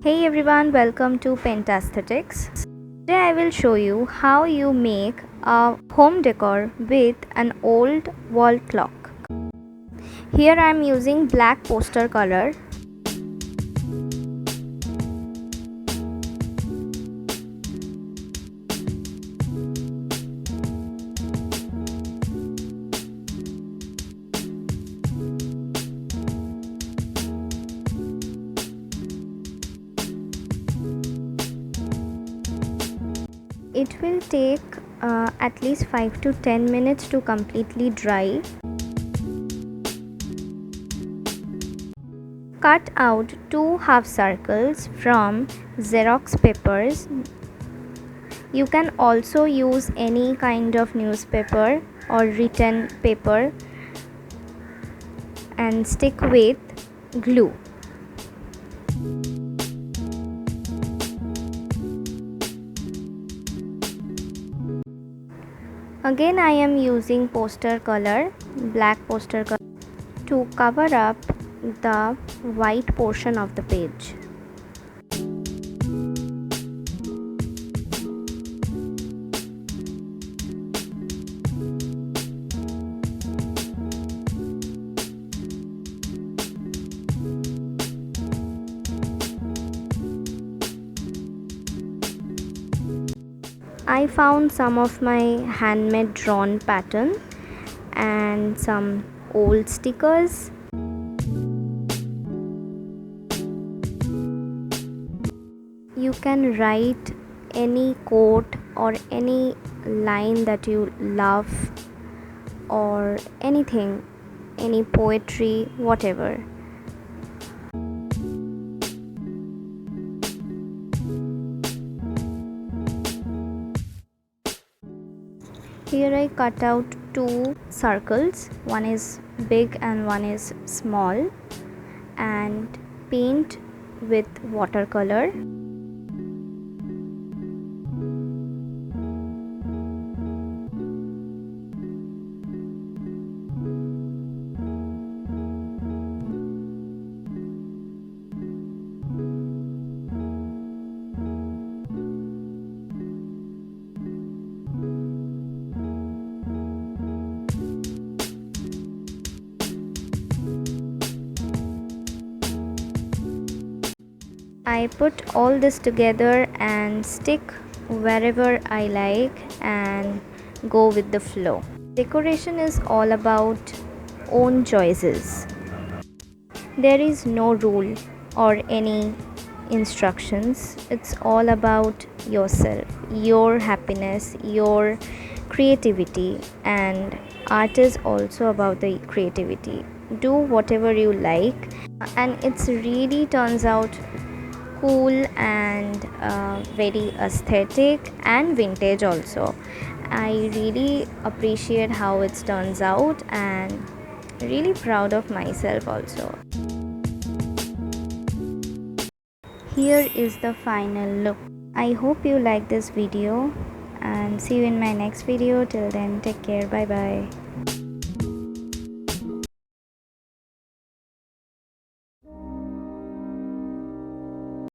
Hey everyone, welcome to Paintaesthetics. Today I will show you how you make a home decor with an old wall clock. Here I am using black poster color. It will take at least 5 to 10 minutes to completely dry. Cut out 2 half circles from Xerox papers. You can also use any kind of newspaper or written paper and stick with glue. Again I am using poster color, black poster color, to cover up the white portion of the page. I found some of my handmade drawn pattern and some old stickers. You can write any quote or any line that you love or anything, any poetry, whatever. Here I cut out 2 circles, one is big and one is small, and paint with watercolor. I put all this together and stick wherever I like and go with the flow. Decoration is all about own choices. There is no rule or any instructions. It's all about yourself, your happiness, your creativity, and art is also about the creativity. Do whatever you like, and it's really turns out cool and very aesthetic and vintage also. I really appreciate how it turns out and really proud of myself also. Here is the final look. I hope you like this video and see you in my next video. Till then, take care. Bye bye.